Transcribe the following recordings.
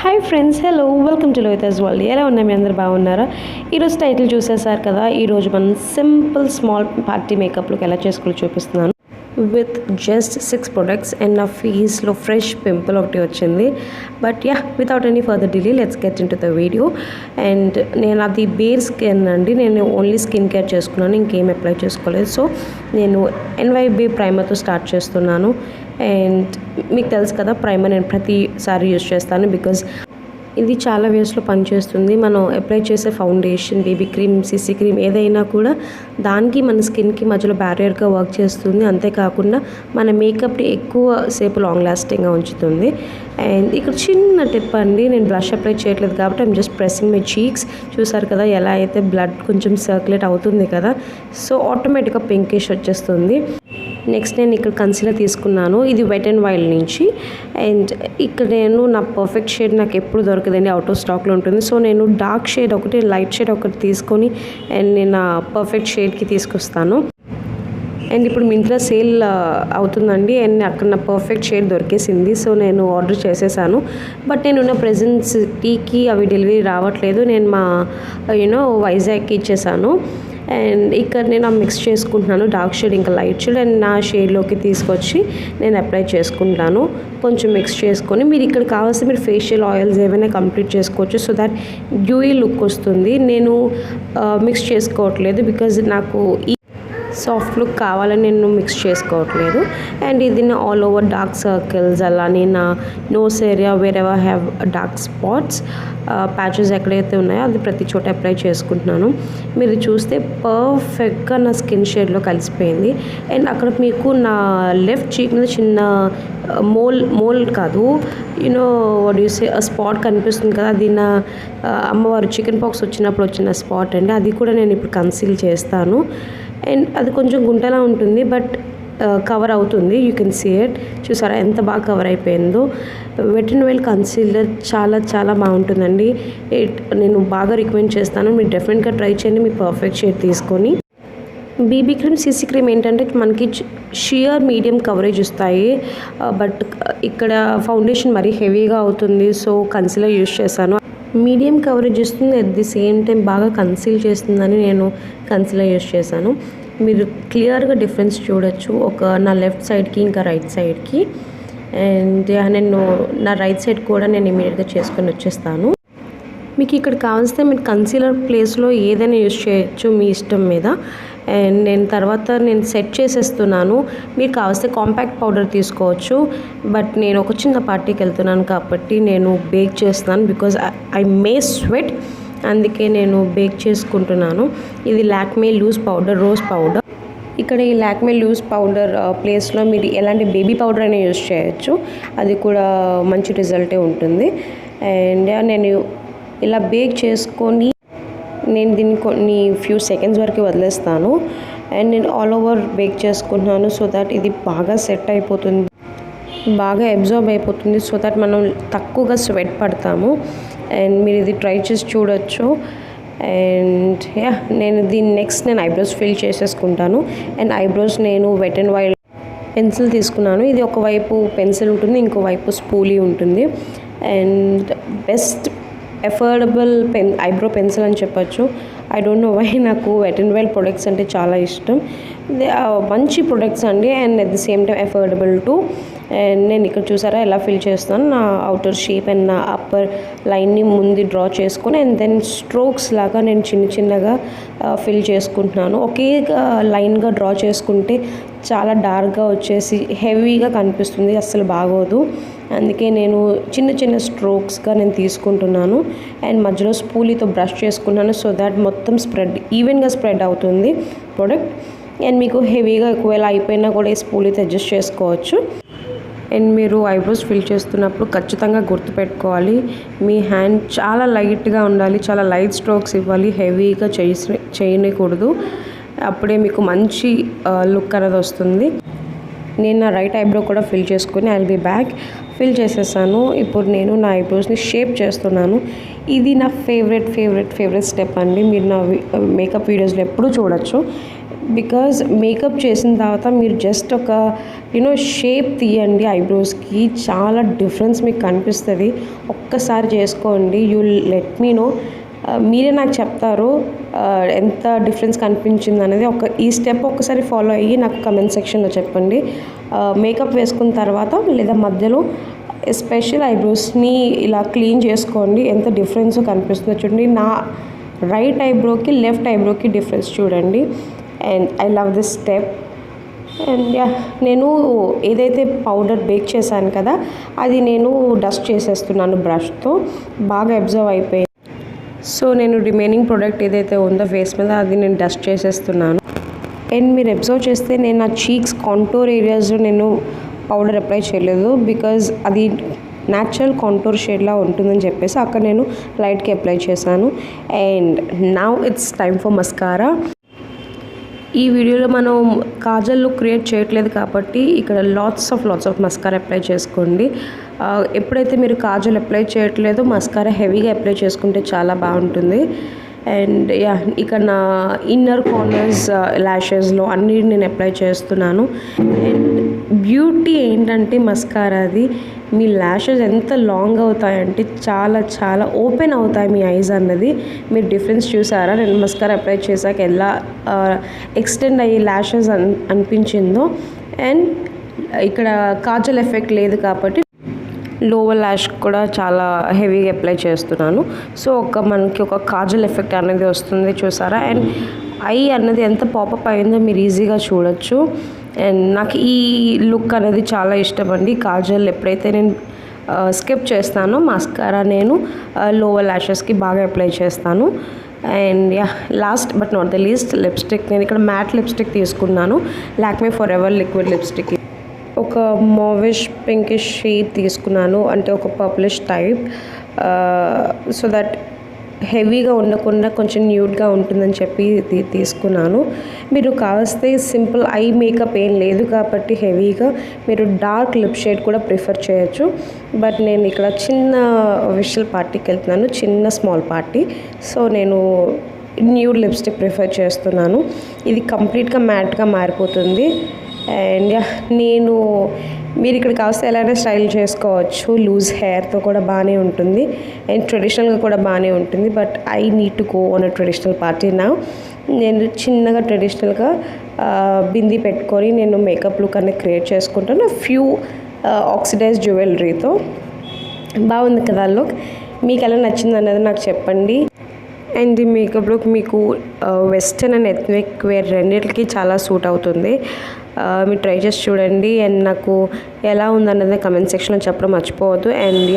Hi friends, hello, welcome to Lohitas world. ఎలా ఉన్నా మీ అందరు బాగున్నారా? ఈరోజు టైటిల్ చూసేసారు కదా. ఈరోజు మనం సింపుల్ స్మాల్ పార్టీ మేకప్లోకి ఎలా చేసుకోవాలో చూపిస్తున్నాను. విత్ జస్ట్ 6 ప్రొడక్ట్స్ అండ్ నా ఫేస్లో ఫ్రెష్ పింపుల్ ఒకటి వచ్చింది. But yeah, without any further delay let's get in to the video. And నేను అది బేర్ స్కిన్ అండి, నేను ఓన్లీ స్కిన్ కేర్ చేసుకున్నాను, ఇంకేం అప్లై చేసుకోలేదు. సో నేను NYB ప్రైమర్తో స్టార్ట్ చేస్తున్నాను. అండ్ మీకు తెలుసు కదా, ప్రైమర్ నేను ప్రతిసారి యూజ్ చేస్తాను బికాజ్ ఇది చాలా వేస్లో పనిచేస్తుంది. మనం అప్లై చేసే foundation, baby cream, CC cream ఏదైనా కూడా దానికి మన స్కిన్కి మధ్యలో బ్యారియర్గా వర్క్ చేస్తుంది. అంతేకాకుండా మన మేకప్ని ఎక్కువ సేపు లాంగ్ లాస్టింగ్గా ఉంచుతుంది. అండ్ ఇక్కడ చిన్న టిప్ అండి, నేను బ్లష్ అప్లై చేయట్లేదు కాబట్టి I'm just pressing my cheeks. చూసారు కదా ఎలా అయితే బ్లడ్ కొంచెం సర్క్యులేట్ అవుతుంది కదా, సో ఆటోమేటిక్గా పింకిష్ వచ్చేస్తుంది. నెక్స్ట్ నేను ఇక్కడ కన్సీలర్ తీసుకున్నాను, ఇది వెట్ అండ్ వైల్డ్ నుంచి. అండ్ ఇక్కడ నేను నా పర్ఫెక్ట్ షేడ్ నాకు ఎప్పుడు దొరకదండి, అవుట్ ఆఫ్ స్టాక్లో ఉంటుంది. సో నేను డార్క్ షేడ్ ఒకటి, లైట్ షేడ్ ఒకటి తీసుకొని అండ్ నేను నా పర్ఫెక్ట్ షేడ్కి తీసుకొస్తాను. అండ్ ఇప్పుడు మింత్రా సేల్ అవుతుందండి, అండ్ అక్కడ నా పర్ఫెక్ట్ షేడ్ దొరికేసింది. సో నేను ఆర్డర్ చేసేసాను. బట్ నేను నా ప్రెజెంట్ సిటీకి అవి డెలివరీ రావట్లేదు, నేను మా వైజాగ్కి ఇచ్చేసాను. అండ్ ఇక్కడ నేను మిక్స్ చేసుకుంటున్నాను డార్క్ షేడ్ ఇంకా లైట్ షేడ్, అండ్ నా షేడ్లోకి తీసుకొచ్చి నేను అప్లై చేసుకుంటాను. కొంచెం మిక్స్ చేసుకొని మీరు ఇక్కడ కావాల్సి మీరు ఫేషియల్ ఆయిల్స్ ఏమైనా కంప్లీట్ చేసుకోవచ్చు, సో దట్ డ్యూయీ లుక్ వస్తుంది. నేను మిక్స్ చేసుకోవట్లేదు బికాజ్ నాకు ఈ సాఫ్ట్ లుక్ కావాలని నేను మిక్స్ చేసుకోవట్లేదు. అండ్ ఇది నా ఆల్ ఓవర్ డార్క్ సర్కిల్స్, అలానే నా nose area wherever have dark spots, patches ఎక్కడైతే ఉన్నాయో అది ప్రతి చోట అప్లై చేసుకుంటున్నాను. మీరు చూస్తే పర్ఫెక్ట్గా నా స్కిన్ షేడ్లో కలిసిపోయింది. అండ్ అక్కడ మీకు నా లెఫ్ట్ చీక్ మీద చిన్న మోల్ కాదు, వాట్ యు సే స్పాట్ కనిపిస్తుంది కదా, అది నా అమ్మవారు చికెన్ పాక్స్ వచ్చినప్పుడు వచ్చిన స్పాట్ అండి. అది కూడా నేను ఇప్పుడు కన్సీల్ చేస్తాను. అండ్ అది కొంచెం గుంటలా ఉంటుంది, బట్ కవర్ అవుతుంది. You can see it. చూసారా ఎంత బాగా కవర్ అయిపోయిందో. వెట్ అండ్ వైల్డ్ కన్సీలర్ చాలా చాలా బాగుంటుందండి. నేను బాగా రికమెండ్ చేస్తాను, మీరు డెఫినెట్గా ట్రై చేయండి మీ పర్ఫెక్ట్ షేడ్ తీసుకొని. బీబీ క్రీమ్, CC క్రీమ్ ఏంటంటే మనకి షియర్ మీడియం కవరేజ్ ఇస్తాయి, బట్ ఇక్కడ ఫౌండేషన్ మరీ హెవీగా అవుతుంది. సో కన్సీలర్ యూజ్ చేశాను, మీడియం కవరేజ్ ఇస్తుంది, అట్ ది సేమ్ టైం బాగా కన్సీల్ చేస్తుందని నేను కన్సీలర్ యూజ్ చేశాను. మీరు క్లియర్గా డిఫరెన్స్ చూడొచ్చు, నా లెఫ్ట్ సైడ్కి ఇంకా రైట్ సైడ్కి. అండ్ నేను నా రైట్ సైడ్ కూడా నేను ఇమీడియట్గా చేసుకొని వచ్చేస్తాను. మీకు ఇక్కడ కావాల్సితే మీరు కన్సీలర్ ప్లేస్లో ఏదైనా యూజ్ చేయొచ్చు మీ ఇష్టం మీద. అండ్ నేను సెట్ చేసేస్తున్నాను. మీరు కావాల్సితే కాంపాక్ట్ పౌడర్ తీసుకోవచ్చు, బట్ నేను ఒక చిన్న పార్టీకి వెళ్తున్నాను కాబట్టి నేను బేక్ చేస్తున్నాను బికాజ్ ఐ మే స్వెట్, అందుకే నేను బేక్ చేసుకుంటున్నాను. ఇది Lakme loose powder, rose powder. ఇక్కడ ఈ లాక్మే లూజ్ పౌడర్ ప్లేస్లో మీరు ఎలాంటి బేబీ పౌడర్ అయినా యూజ్ చేయొచ్చు, అది కూడా మంచి రిజల్టే ఉంటుంది. అండ్ నేను ఇలా బేక్ చేసుకొని నేను దీన్ని కొన్ని ఫ్యూ సెకండ్స్ వరకు వదిలేస్తాను. అండ్ నేను ఆల్ ఓవర్ బేక్ చేసుకుంటున్నాను సో దట్ ఇది బాగా సెట్ అయిపోతుంది, బాగా అబ్జార్బ్ అయిపోతుంది, సో దట్ మనం తక్కువగా స్వెట్ పడతాము. అండ్ మీరు ఇది ట్రై చేసి చూడొచ్చు. అండ్ నేను నెక్స్ట్ ఐబ్రోస్ ఫిల్ చేసేసుకుంటాను. అండ్ ఐబ్రోస్ నేను వెట్ అండ్ వైల్డ్ పెన్సిల్ తీసుకున్నాను. ఇది ఒకవైపు పెన్సిల్ ఉంటుంది, ఇంకోవైపు స్పూలీ ఉంటుంది. And best affordable eyebrow pencil అని చెప్పొచ్చు. ఐ డోంట్ నో వై, నాకు వెట్ అండ్ వైల్డ్ ప్రొడక్ట్స్ అంటే చాలా ఇష్టం. మంచి ప్రొడక్ట్స్ అండి, and at the same time affordable too. And నేను ఇక్కడ చూసారా ఎలా ఫిల్ చేస్తాను, నా అవుటర్ షేప్ అండ్ నా అప్పర్ లైన్ని ముందు డ్రా చేసుకొని అండ్ దెన్ స్ట్రోక్స్ లాగా నేను చిన్నగా ఫిల్ చేసుకుంటున్నాను. ఒకే లైన్గా డ్రా చేసుకుంటే చాలా డార్క్గా వచ్చేసి హెవీగా కనిపిస్తుంది, అస్సలు బాగోదు. అందుకే నేను చిన్న స్ట్రోక్స్గా నేను తీసుకుంటున్నాను. అండ్ మధ్యలో స్పూలీతో బ్రష్ చేసుకున్నాను సో దాట్ మొత్తం ఈవెన్గా స్ప్రెడ్ అవుతుంది ప్రోడక్ట్. అండ్ మీకు హెవీగా ఒకవేళ అయిపోయినా కూడా ఈ స్పూలీతో అడ్జస్ట్ చేసుకోవచ్చు. అండ్ మీరు ఐబ్రోస్ ఫిల్ చేస్తున్నప్పుడు ఖచ్చితంగా గుర్తుపెట్టుకోవాలి, మీ హ్యాండ్ చాలా లైట్గా ఉండాలి, చాలా లైట్ స్ట్రోక్స్ ఇవ్వాలి, హెవీగా చేయకూడదు. అప్పుడే మీకు మంచి లుక్ అనేది వస్తుంది. నేను నా రైట్ ఐబ్రో కూడా ఫిల్ చేసుకొని ఐల్ బి బ్యాక్ ఫిల్ చేసేసాను. ఇప్పుడు నేను నా ఐబ్రోస్ని షేప్ చేస్తున్నాను. ఇది నా ఫేవరెట్ స్టెప్ అండి. మీరు నా మేకప్ వీడియోస్లో ఎప్పుడూ చూడొచ్చు. బికాజ్ మేకప్ చేసిన తర్వాత మీరు జస్ట్ ఒక షేప్ తీయండి ఐబ్రోస్కి, చాలా డిఫరెన్స్ మీకు కనిపిస్తుంది. ఒక్కసారి చేసుకోండి, యూ లెట్ మీ నో. మీరే నాకు చెప్తారు ఎంత డిఫరెన్స్ కనిపించింది అనేది. ఈ స్టెప్ ఒక్కసారి ఫాలో అయ్యి నాకు కమెంట్ సెక్షన్లో చెప్పండి. మేకప్ వేసుకున్న తర్వాత లేదా మధ్యలో ఎస్పెషల్ ఐబ్రోస్ని ఇలా క్లీన్ చేసుకోండి, ఎంత డిఫరెన్స్ కనిపిస్తుందో చూడండి. నా రైట్ ఐబ్రోకి లెఫ్ట్ ఐబ్రోకి డిఫరెన్స్ చూడండి. And I love this step. And నేను ఏదైతే పౌడర్ బేక్ చేశాను కదా, అది నేను డస్ట్ చేసేస్తున్నాను బ్రష్తో, బాగా అబ్జర్వ్ అయిపోయింది. సో నేను రిమైనింగ్ ప్రోడక్ట్ ఏదైతే ఉందో ఫేస్ మీద అది నేను డస్ట్ చేసేస్తున్నాను. అండ్ మీరు అబ్జర్వ్ చేస్తే నేను నా చీక్స్ కాంటోర్ ఏరియాస్లో నేను పౌడర్ అప్లై చేయలేదు, బికాజ్ అది న్యాచురల్ కాంటోర్ షేడ్లా ఉంటుందని చెప్పేసి అక్కడ నేను లైట్కి అప్లై చేశాను. And now it's time for mascara. ఈ వీడియోలో మనం కాజల్ లుక్ క్రియేట్ చేయట్లేదు కాబట్టి ఇక్కడ లాట్స్ ఆఫ్ మస్కారా అప్లై చేసుకోండి. ఎప్పుడైతే మీరు కాజల్ అప్లై చేయట్లేదో మస్కారా హెవీగా అప్లై చేసుకుంటే చాలా బాగుంటుంది. అండ్ ఇక్కడ నా ఇన్నర్ కార్నర్స్ ల్యాషెస్లో అన్నీ నేను అప్లై చేస్తున్నాను. అండ్ బ్యూటీ ఏంటంటే మస్కారాది మీ ల్యాషెస్ ఎంత లాంగ్ అవుతాయంటే చాలా ఓపెన్ అవుతాయి మీ ఐస్ అన్నది. మీరు డిఫరెన్స్ చూసారా? నేను మస్కారా అప్లై చేశాక ఎలా ఎక్స్టెండ్ అయ్యి ల్యాషెస్ అనిపించిందో. అండ్ ఇక్కడ కాజల్ ఎఫెక్ట్ లేదు కాబట్టి లోవర్ ల్యాష్ కూడా చాలా హెవీగా అప్లై చేస్తున్నాను. సో మనకి ఒక కాజల్ ఎఫెక్ట్ అనేది వస్తుంది, చూసారా? అండ్ ఐ అన్నది ఎంత పాపప్ అయిందో మీరు ఈజీగా చూడొచ్చు. అండ్ నాకు ఈ లుక్ అనేది చాలా ఇష్టం అండి. కాజల్ ఎప్పుడైతే నేను స్కిప్ చేస్తానో మస్కారా నేను లోవర్ ల్యాషెస్కి బాగా అప్లై చేస్తాను. And last but not the least lipstick. నేను ఇక్కడ మ్యాట్ లిప్స్టిక్ తీసుకున్నాను, Lakme for ever liquid lipstick. ఒక మావిష్ పింకిష్ షేడ్ తీసుకున్నాను, అంటే ఒక పర్పులిష్ టైప్, సో దట్ హెవీగా ఉండకుండా కొంచెం న్యూడ్గా ఉంటుందని చెప్పి తీసుకున్నాను. మీరు కావస్తే సింపుల్ ఐ మేకప్ ఏం లేదు కాబట్టి హెవీగా మీరు డార్క్ లిప్ షేడ్ కూడా ప్రిఫర్ చేయొచ్చు. బట్ నేను ఇక్కడ చిన్న విషల్ పార్టీకి వెళ్తున్నాను, చిన్న స్మాల్ పార్టీ, సో నేను న్యూడ్ లిప్స్టిక్ ప్రిఫర్ చేస్తున్నాను. ఇది కంప్లీట్గా మ్యాట్గా మారిపోతుంది. అండ్ మీరు ఇక్కడ కావస్తే ఎలాగైనా స్టైల్ చేసుకోవచ్చు, లూజ్ హెయిర్తో కూడా బాగానే ఉంటుంది అండ్ ట్రెడిషనల్గా కూడా బాగానే ఉంటుంది. But I need to go on a traditional party నా. నేను చిన్నగా ట్రెడిషనల్గా బిందీ పెట్టుకొని నేను మేకప్ లుక్ అనేది క్రియేట్ చేసుకుంటాను, ఫ్యూ ఆక్సిడైజ్ జ్యువెలరీతో. బాగుంది కదా లుక్? మీకు ఎలా నచ్చింది అన్నది నాకు చెప్పండి. అండ్ ఈ మేకప్ లుక్ మీకు వెస్టర్న్ అండ్ ఎథ్నిక్ వేర్ రెండింటికి చాలా సూట్ అవుతుంది. మీరు ట్రై చేసి చూడండి. అండ్ నాకు ఎలా ఉందన్నది కమెంట్ సెక్షన్లో చెప్పడం మర్చిపోవద్దు. అండ్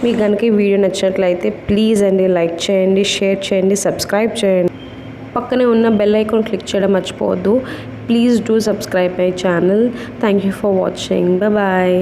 మీకు కనుక ఈ వీడియో నచ్చినట్లయితే ప్లీజ్ అండి లైక్ చేయండి, షేర్ చేయండి, సబ్స్క్రైబ్ చేయండి. పక్కనే ఉన్న బెల్ ఐకాన్ క్లిక్ చేయడం మర్చిపోవద్దు. Please do subscribe my channel. Thank you for watching. Bye.